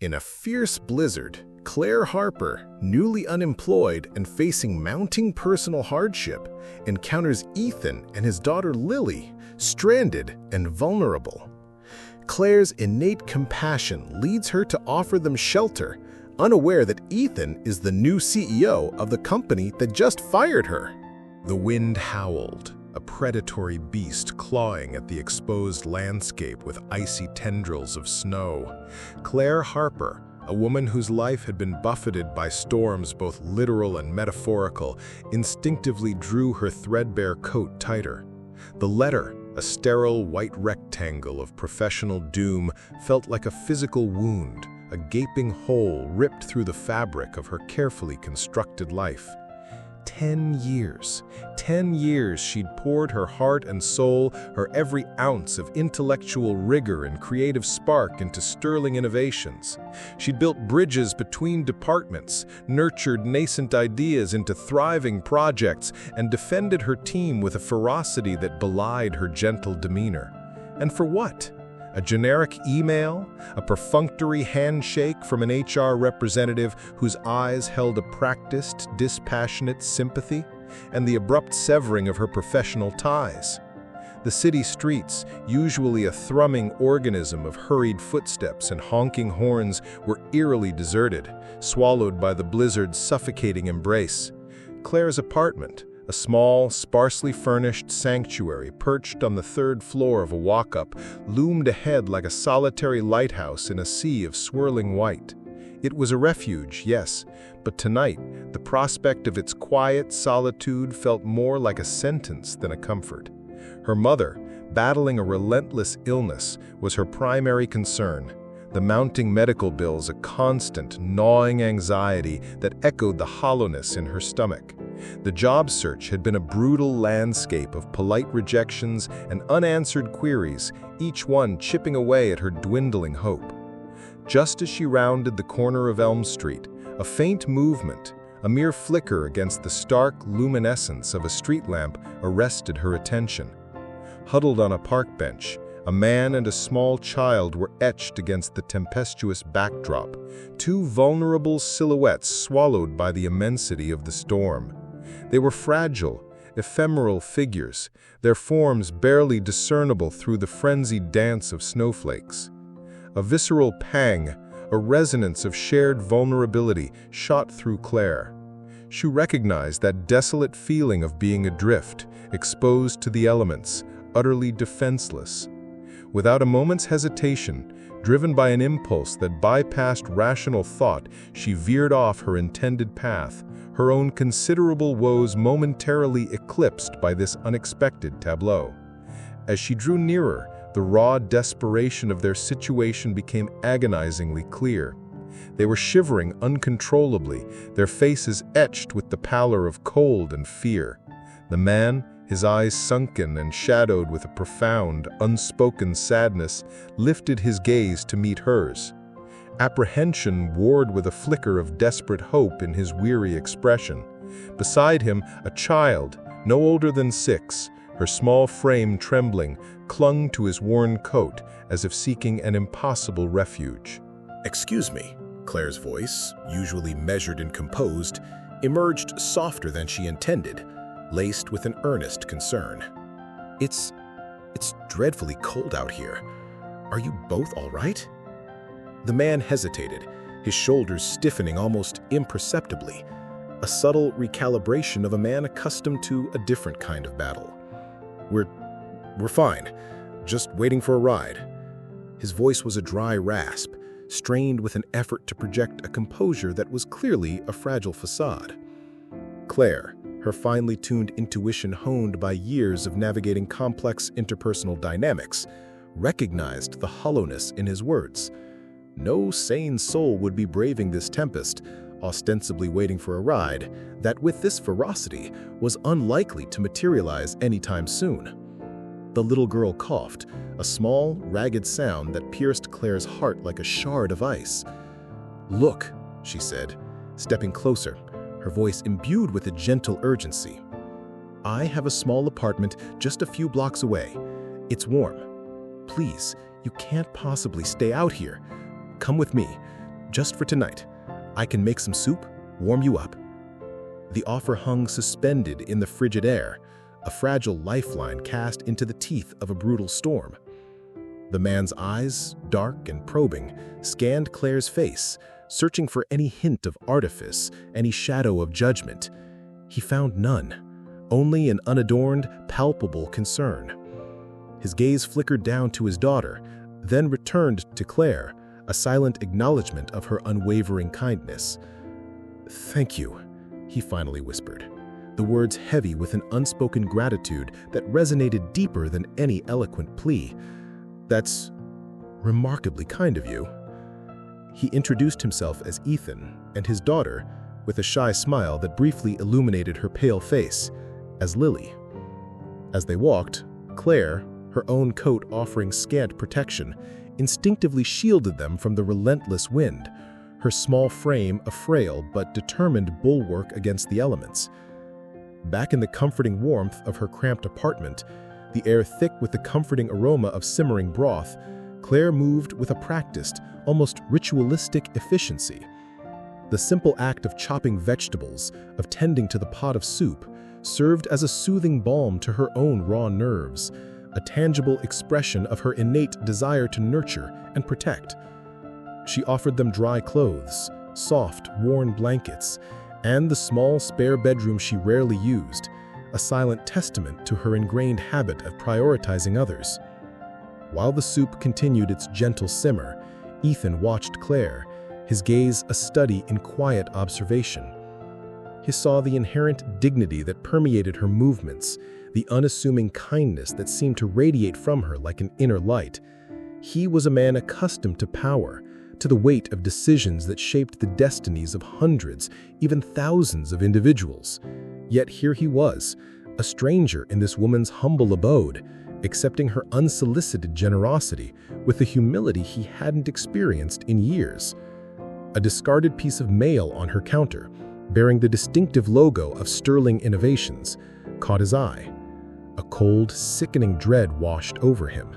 In a fierce blizzard, Claire Harper, newly unemployed and facing mounting personal hardship, encounters Ethan and his daughter Lily, stranded and vulnerable. Claire's innate compassion leads her to offer them shelter, unaware that Ethan is the new CEO of the company that just fired her. The wind howled, a predatory beast clawing at the exposed landscape with icy tendrils of snow. Claire Harper, a woman whose life had been buffeted by storms both literal and metaphorical, instinctively drew her threadbare coat tighter. The letter, a sterile white rectangle of professional doom, felt like a physical wound, a gaping hole ripped through the fabric of her carefully constructed life. 10 years she'd poured her heart and soul, her every ounce of intellectual rigor and creative spark into sterling innovations. She'd built bridges between departments, nurtured nascent ideas into thriving projects, and defended her team with a ferocity that belied her gentle demeanor. And for what? A generic email? A perfunctory handshake from an HR representative whose eyes held a practiced, dispassionate sympathy? And the abrupt severing of her professional ties? The city streets, usually a thrumming organism of hurried footsteps and honking horns, were eerily deserted, swallowed by the blizzard's suffocating embrace. Claire's apartment, a small, sparsely furnished sanctuary perched on the third floor of a walk-up, loomed ahead like a solitary lighthouse in a sea of swirling white. It was a refuge, yes, but tonight, the prospect of its quiet solitude felt more like a sentence than a comfort. Her mother, battling a relentless illness, was her primary concern. The mounting medical bills a constant, gnawing anxiety that echoed the hollowness in her stomach. The job search had been a brutal landscape of polite rejections and unanswered queries, each one chipping away at her dwindling hope. Just as she rounded the corner of Elm Street, a faint movement, a mere flicker against the stark luminescence of a street lamp, arrested her attention. Huddled on a park bench, a man and a small child were etched against the tempestuous backdrop, two vulnerable silhouettes swallowed by the immensity of the storm. They were fragile, ephemeral figures, their forms barely discernible through the frenzied dance of snowflakes. A visceral pang, a resonance of shared vulnerability, shot through Claire. She recognized that desolate feeling of being adrift, exposed to the elements, utterly defenseless. Without a moment's hesitation, driven by an impulse that bypassed rational thought, she veered off her intended path, her own considerable woes momentarily eclipsed by this unexpected tableau. As she drew nearer, the raw desperation of their situation became agonizingly clear. They were shivering uncontrollably, their faces etched with the pallor of cold and fear. The man, his eyes sunken and shadowed with a profound, unspoken sadness, lifted his gaze to meet hers. Apprehension warred with a flicker of desperate hope in his weary expression. Beside him, a child, no older than 6, her small frame trembling, clung to his worn coat as if seeking an impossible refuge. "Excuse me," Claire's voice, usually measured and composed, emerged softer than she intended, laced with an earnest concern. It's dreadfully cold out here. Are you both all right?" The man hesitated, his shoulders stiffening almost imperceptibly, a subtle recalibration of a man accustomed to a different kind of battle. We're fine, just waiting for a ride." His voice was a dry rasp, strained with an effort to project a composure that was clearly a fragile facade. Claire, her finely tuned intuition honed by years of navigating complex interpersonal dynamics, recognized the hollowness in his words. No sane soul would be braving this tempest, ostensibly waiting for a ride, that with this ferocity was unlikely to materialize anytime soon. The little girl coughed, a small, ragged sound that pierced Claire's heart like a shard of ice. "Look," she said, stepping closer, her voice imbued with a gentle urgency. "I have a small apartment just a few blocks away. It's warm. Please, you can't possibly stay out here. Come with me. just for tonight. I can make some soup, warm you up." The offer hung suspended in the frigid air, a fragile lifeline cast into the teeth of a brutal storm. The man's eyes, dark and probing, scanned Claire's face, searching for any hint of artifice, any shadow of judgment. He found none, only an unadorned, palpable concern. His gaze flickered down to his daughter, then returned to Claire, a silent acknowledgement of her unwavering kindness. "Thank you," he finally whispered, the words heavy with an unspoken gratitude that resonated deeper than any eloquent plea. "That's remarkably kind of you." He introduced himself as Ethan, and his daughter, with a shy smile that briefly illuminated her pale face, as Lily. As they walked, Claire, her own coat offering scant protection, instinctively shielded them from the relentless wind, her small frame a frail but determined bulwark against the elements. Back in the comforting warmth of her cramped apartment, the air thick with the comforting aroma of simmering broth, Claire moved with a practiced, almost ritualistic efficiency. The simple act of chopping vegetables, of tending to the pot of soup, served as a soothing balm to her own raw nerves, a tangible expression of her innate desire to nurture and protect. She offered them dry clothes, soft, worn blankets, and the small spare bedroom she rarely used, a silent testament to her ingrained habit of prioritizing others. While the soup continued its gentle simmer, Ethan watched Claire, his gaze a study in quiet observation. He saw the inherent dignity that permeated her movements, the unassuming kindness that seemed to radiate from her like an inner light. He was a man accustomed to power, to the weight of decisions that shaped the destinies of hundreds, even thousands of individuals. Yet here he was, a stranger in this woman's humble abode, accepting her unsolicited generosity with a humility he hadn't experienced in years. A discarded piece of mail on her counter, bearing the distinctive logo of Sterling Innovations, caught his eye. A cold, sickening dread washed over him.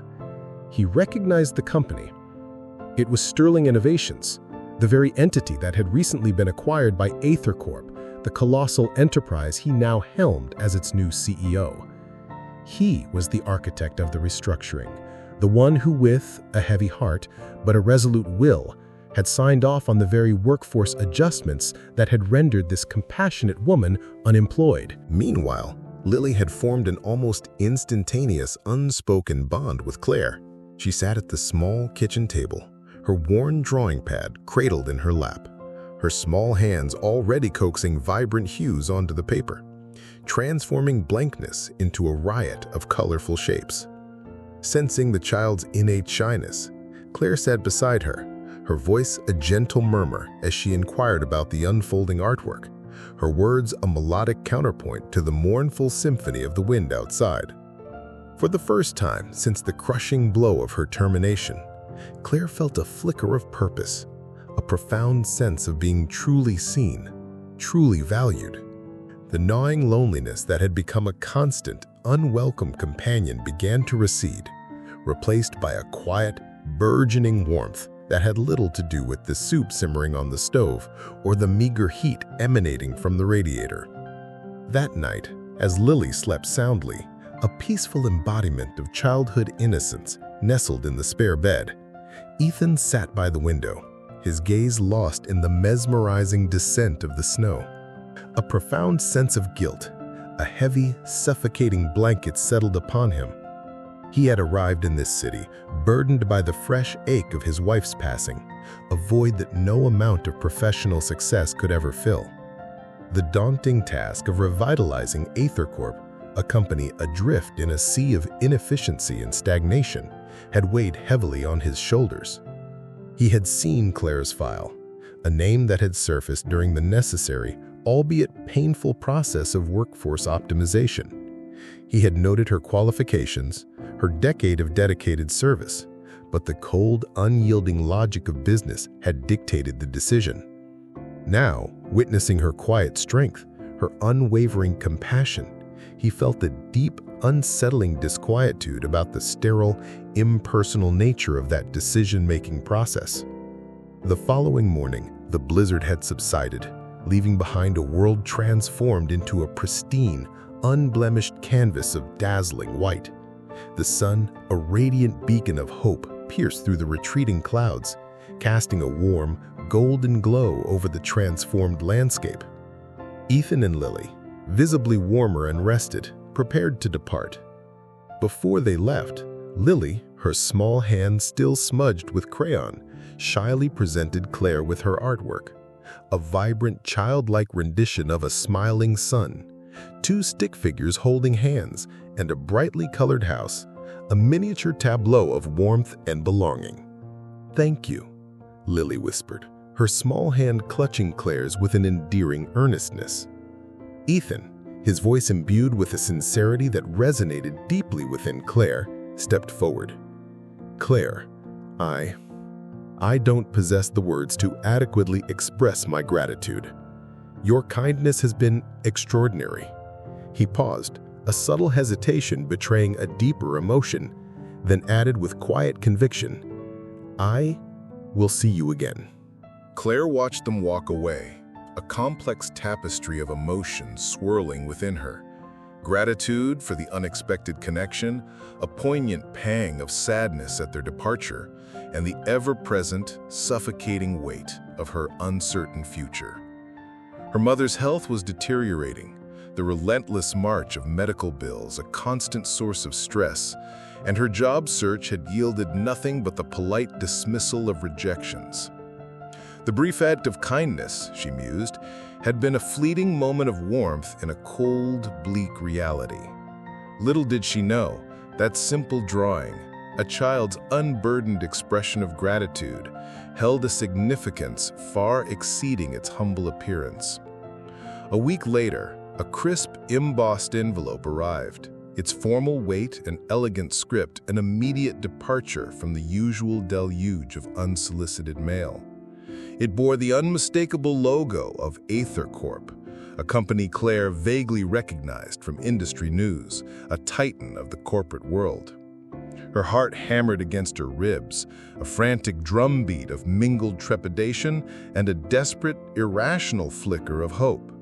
He recognized the company. It was Sterling Innovations, the very entity that had recently been acquired by Aether Corp, the colossal enterprise he now helmed as its new CEO. He was the architect of the restructuring, the one who, with a heavy heart but a resolute will, had signed off on the very workforce adjustments that had rendered this compassionate woman unemployed. Meanwhile, Lily had formed an almost instantaneous, unspoken bond with Claire. She sat at the small kitchen table, her worn drawing pad cradled in her lap, her small hands already coaxing vibrant hues onto the paper, transforming blankness into a riot of colorful shapes. Sensing the child's innate shyness, Claire sat beside her, her voice a gentle murmur as she inquired about the unfolding artwork, her words a melodic counterpoint to the mournful symphony of the wind outside. For the first time since the crushing blow of her termination, Claire felt a flicker of purpose, a profound sense of being truly seen, truly valued. The gnawing loneliness that had become a constant, unwelcome companion began to recede, replaced by a quiet, burgeoning warmth that had little to do with the soup simmering on the stove or the meager heat emanating from the radiator. That night, as Lily slept soundly, a peaceful embodiment of childhood innocence nestled in the spare bed, Ethan sat by the window, his gaze lost in the mesmerizing descent of the snow. A profound sense of guilt, a heavy, suffocating blanket settled upon him. He had arrived in this city, burdened by the fresh ache of his wife's passing, a void that no amount of professional success could ever fill. The daunting task of revitalizing Aether Corp, a company adrift in a sea of inefficiency and stagnation, had weighed heavily on his shoulders. He had seen Claire's file, a name that had surfaced during the necessary, albeit painful process of workforce optimization. He had noted her qualifications, her decade of dedicated service, but the cold, unyielding logic of business had dictated the decision. Now, witnessing her quiet strength, her unwavering compassion, he felt a deep, unsettling disquietude about the sterile, impersonal nature of that decision-making process. The following morning, the blizzard had subsided, leaving behind a world transformed into a pristine, unblemished canvas of dazzling white. The sun, a radiant beacon of hope, pierced through the retreating clouds, casting a warm, golden glow over the transformed landscape. Ethan and Lily, visibly warmer and rested, prepared to depart. Before they left, Lily, her small hand still smudged with crayon, shyly presented Claire with her artwork, a vibrant, childlike rendition of a smiling sun, 2 stick figures holding hands, and a brightly colored house, a miniature tableau of warmth and belonging. "Thank you," Lily whispered, her small hand clutching Claire's with an endearing earnestness. Ethan, his voice imbued with a sincerity that resonated deeply within Claire, stepped forward. "Claire, I don't possess the words to adequately express my gratitude. Your kindness has been extraordinary." He paused, a subtle hesitation betraying a deeper emotion, then added with quiet conviction, "I will see you again." Claire watched them walk away, a complex tapestry of emotions swirling within her. Gratitude for the unexpected connection, a poignant pang of sadness at their departure, and the ever-present, suffocating weight of her uncertain future. Her mother's health was deteriorating, the relentless march of medical bills a constant source of stress, and her job search had yielded nothing but the polite dismissal of rejections. The brief act of kindness, she mused, had been a fleeting moment of warmth in a cold, bleak reality. Little did she know, that simple drawing, a child's unburdened expression of gratitude, held a significance far exceeding its humble appearance. A week later, a crisp, embossed envelope arrived, its formal weight and elegant script an immediate departure from the usual deluge of unsolicited mail. It bore the unmistakable logo of Aether Corp, a company Claire vaguely recognized from industry news, a titan of the corporate world. Her heart hammered against her ribs, a frantic drumbeat of mingled trepidation and a desperate, irrational flicker of hope.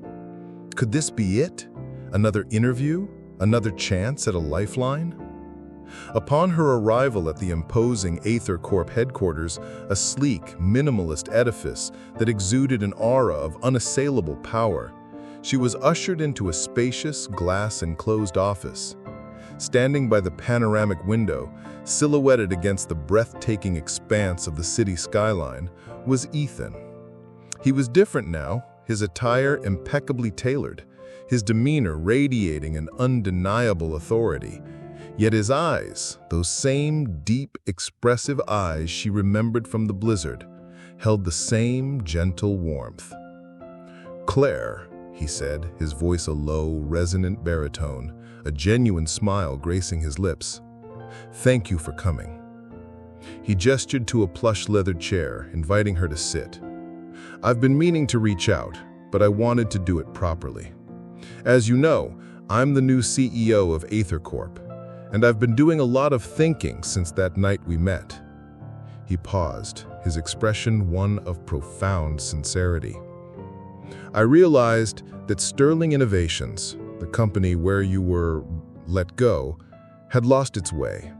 Could this be it? Another interview? Another chance at a lifeline? Upon her arrival at the imposing Aether Corp headquarters, a sleek, minimalist edifice that exuded an aura of unassailable power, she was ushered into a spacious, glass-enclosed office. Standing by the panoramic window, silhouetted against the breathtaking expanse of the city skyline, was Ethan. He was different now, his attire impeccably tailored, his demeanor radiating an undeniable authority. Yet his eyes, those same deep, expressive eyes she remembered from the blizzard, held the same gentle warmth. "Claire," he said, his voice a low, resonant baritone, a genuine smile gracing his lips. "Thank you for coming." He gestured to a plush leather chair, inviting her to sit. "I've been meaning to reach out, but I wanted to do it properly. As you know, I'm the new CEO of Aether Corp, and I've been doing a lot of thinking since that night we met." He paused, his expression one of profound sincerity. "I realized that Sterling Innovations, the company where you were let go, had lost its way.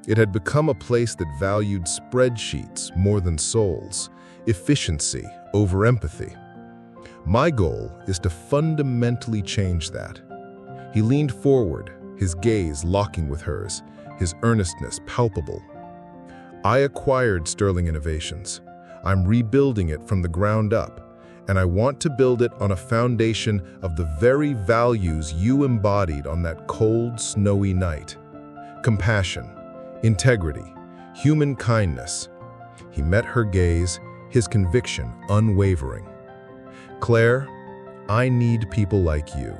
It had become a place that valued spreadsheets more than souls, efficiency over empathy. My goal is to fundamentally change that." He leaned forward, his gaze locking with hers, his earnestness palpable. "I acquired Sterling Innovations. I'm rebuilding it from the ground up, and I want to build it on a foundation of the very values you embodied on that cold, snowy night. Compassion, integrity, human kindness." He met her gaze, his conviction unwavering. "Claire, I need people like you.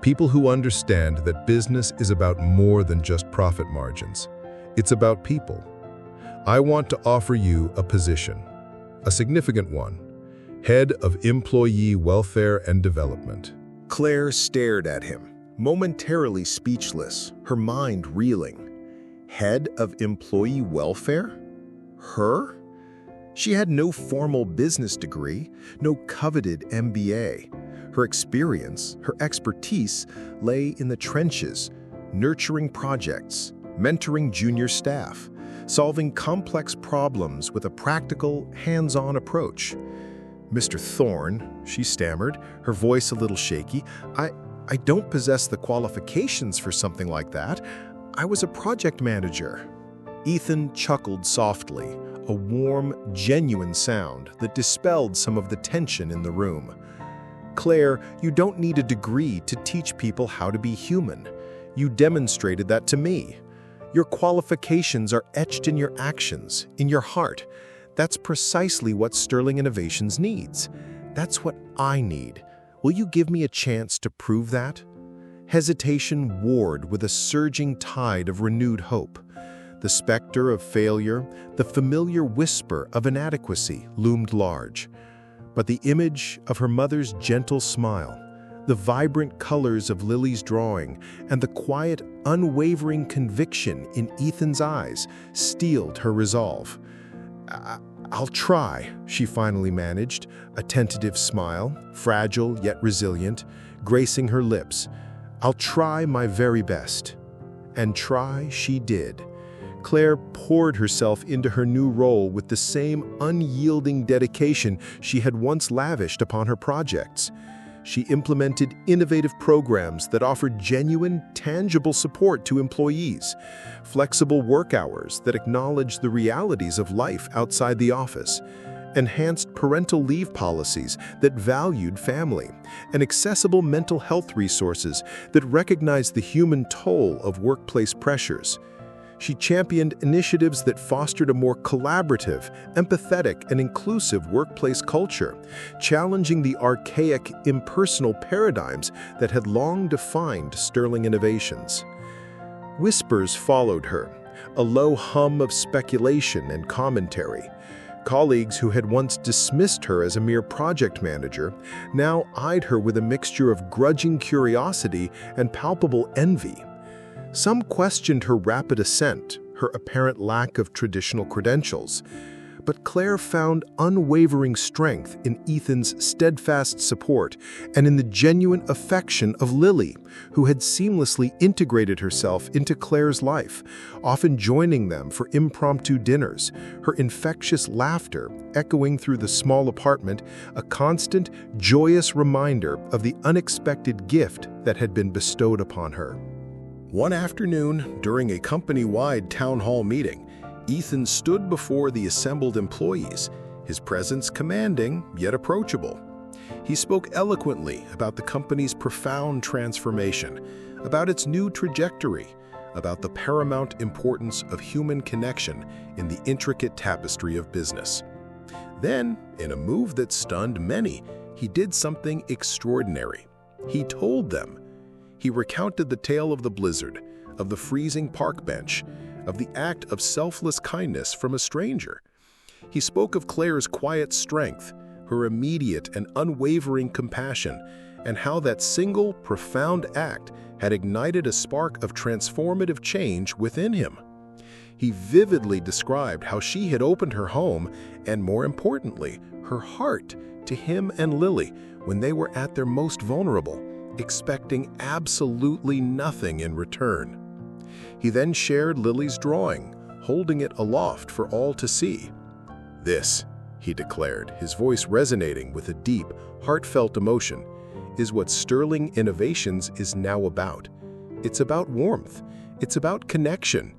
People who understand that business is about more than just profit margins. It's about people. I want to offer you a position, a significant one, Head of Employee Welfare and Development." Claire stared at him, momentarily speechless, her mind reeling. Head of Employee Welfare? Her? She had no formal business degree, no coveted MBA. Her experience, her expertise lay in the trenches, nurturing projects, mentoring junior staff, solving complex problems with a practical, hands-on approach. "Mr. Thorne," she stammered, her voice a little shaky, I don't possess the qualifications for something like that. I was a project manager." Ethan chuckled softly, a warm, genuine sound that dispelled some of the tension in the room. "Claire, you don't need a degree to teach people how to be human. You demonstrated that to me. Your qualifications are etched in your actions, in your heart. That's precisely what Sterling Innovations needs. That's what I need. Will you give me a chance to prove that?" Hesitation warred with a surging tide of renewed hope. The specter of failure, the familiar whisper of inadequacy loomed large. But the image of her mother's gentle smile, the vibrant colors of Lily's drawing, and the quiet, unwavering conviction in Ethan's eyes steeled her resolve. "I'll try," she finally managed, a tentative smile, fragile yet resilient, gracing her lips. "I'll try my very best." And try she did. Claire poured herself into her new role with the same unyielding dedication she had once lavished upon her projects. She implemented innovative programs that offered genuine, tangible support to employees, flexible work hours that acknowledged the realities of life outside the office, enhanced parental leave policies that valued family, and accessible mental health resources that recognized the human toll of workplace pressures. She championed initiatives that fostered a more collaborative, empathetic, and inclusive workplace culture, challenging the archaic, impersonal paradigms that had long defined Sterling Innovations. Whispers followed her, a low hum of speculation and commentary. Colleagues who had once dismissed her as a mere project manager now eyed her with a mixture of grudging curiosity and palpable envy. Some questioned her rapid ascent, her apparent lack of traditional credentials. But Claire found unwavering strength in Ethan's steadfast support and in the genuine affection of Lily, who had seamlessly integrated herself into Claire's life, often joining them for impromptu dinners, her infectious laughter echoing through the small apartment, a constant, joyous reminder of the unexpected gift that had been bestowed upon her. One afternoon, during a company-wide town hall meeting, Ethan stood before the assembled employees, his presence commanding yet approachable. He spoke eloquently about the company's profound transformation, about its new trajectory, about the paramount importance of human connection in the intricate tapestry of business. Then, in a move that stunned many, he did something extraordinary. He told them. He recounted the tale of the blizzard, of the freezing park bench, of the act of selfless kindness from a stranger. He spoke of Claire's quiet strength, her immediate and unwavering compassion, and how that single, profound act had ignited a spark of transformative change within him. He vividly described how she had opened her home and, more importantly, her heart to him and Lily when they were at their most vulnerable, expecting absolutely nothing in return. He then shared Lily's drawing, holding it aloft for all to see. "This," he declared, his voice resonating with a deep, heartfelt emotion, "is what Sterling Innovations is now about. It's about warmth. It's about connection.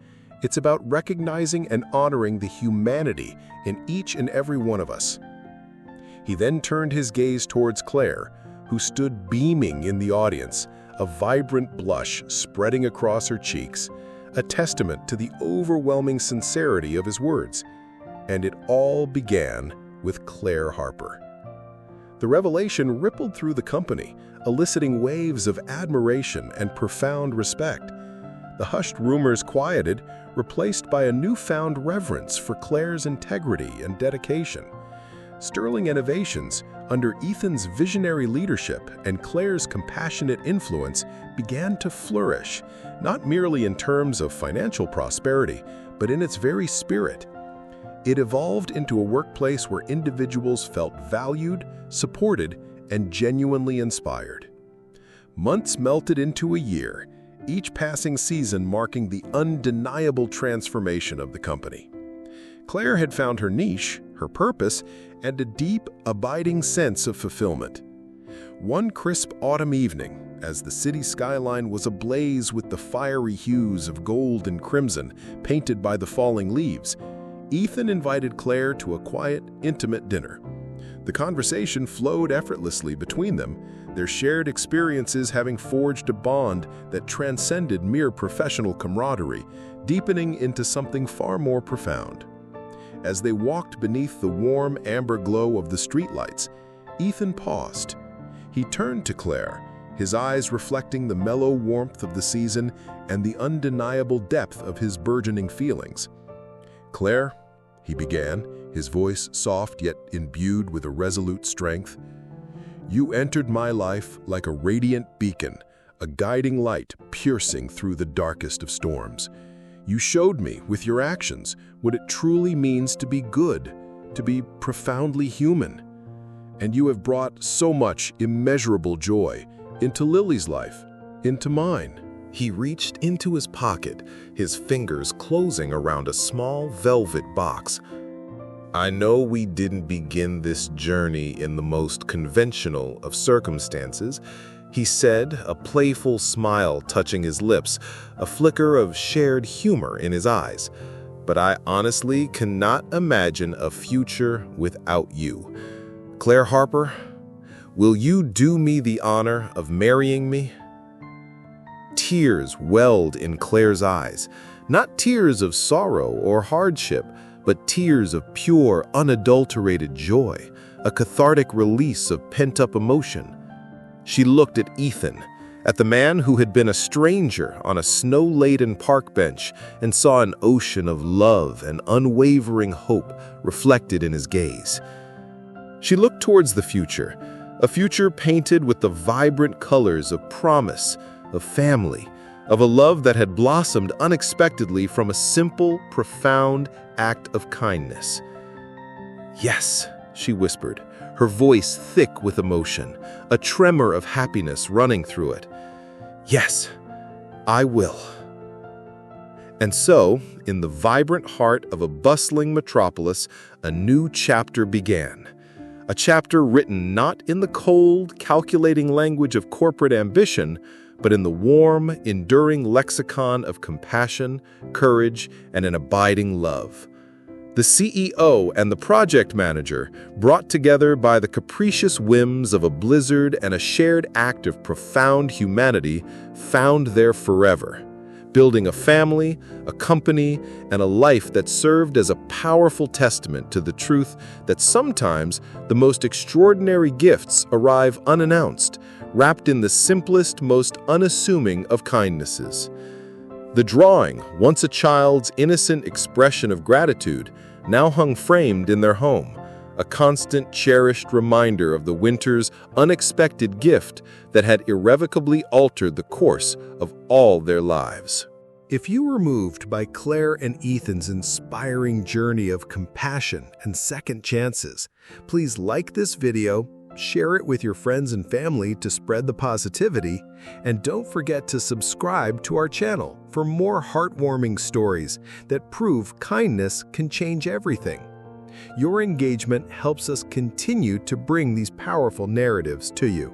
It's about recognizing and honoring the humanity in each and every one of us." He then turned his gaze towards Claire, who stood beaming in the audience, a vibrant blush spreading across her cheeks, a testament to the overwhelming sincerity of his words. And it all began with Claire Harper. The revelation rippled through the company, eliciting waves of admiration and profound respect. The hushed rumors quieted, replaced by a newfound reverence for Claire's integrity and dedication. Sterling Innovations, under Ethan's visionary leadership and Claire's compassionate influence, began to flourish, not merely in terms of financial prosperity, but in its very spirit. It evolved into a workplace where individuals felt valued, supported, and genuinely inspired. Months melted into a year, each passing season marking the undeniable transformation of the company. Claire had found her niche, her purpose, and a deep, abiding sense of fulfillment. One crisp autumn evening, as the city skyline was ablaze with the fiery hues of gold and crimson painted by the falling leaves, Ethan invited Claire to a quiet, intimate dinner. The conversation flowed effortlessly between them, their shared experiences having forged a bond that transcended mere professional camaraderie, deepening into something far more profound. As they walked beneath the warm amber glow of the streetlights, Ethan paused. He turned to Claire, his eyes reflecting the mellow warmth of the season and the undeniable depth of his burgeoning feelings. "Claire," he began, his voice soft yet imbued with a resolute strength, "you entered my life like a radiant beacon, a guiding light piercing through the darkest of storms. You showed me, with your actions, what it truly means to be good, to be profoundly human. And you have brought so much immeasurable joy into Lily's life, into mine." He reached into his pocket, his fingers closing around a small velvet box. "I know we didn't begin this journey in the most conventional of circumstances," he said, a playful smile touching his lips, a flicker of shared humor in his eyes. "But I honestly cannot imagine a future without you. Claire Harper, will you do me the honor of marrying me?" Tears welled in Claire's eyes, not tears of sorrow or hardship, but tears of pure, unadulterated joy, a cathartic release of pent-up emotion. She looked at Ethan, at the man who had been a stranger on a snow-laden park bench, and saw an ocean of love and unwavering hope reflected in his gaze. She looked towards the future, a future painted with the vibrant colors of promise, of family, of a love that had blossomed unexpectedly from a simple, profound act of kindness. "Yes," she whispered, her voice thick with emotion, a tremor of happiness running through it. "Yes, I will." And so, in the vibrant heart of a bustling metropolis, a new chapter began. A chapter written not in the cold, calculating language of corporate ambition, but in the warm, enduring lexicon of compassion, courage, and an abiding love. The CEO and the project manager, brought together by the capricious whims of a blizzard and a shared act of profound humanity, found their forever, building a family, a company, and a life that served as a powerful testament to the truth that sometimes the most extraordinary gifts arrive unannounced, wrapped in the simplest, most unassuming of kindnesses. The drawing, once a child's innocent expression of gratitude, now hung framed in their home, a constant, cherished reminder of the winter's unexpected gift that had irrevocably altered the course of all their lives. If you were moved by Claire and Ethan's inspiring journey of compassion and second chances, please like this video, share it with your friends and family to spread the positivity, and don't forget to subscribe to our channel for more heartwarming stories that prove kindness can change everything. Your engagement helps us continue to bring these powerful narratives to you.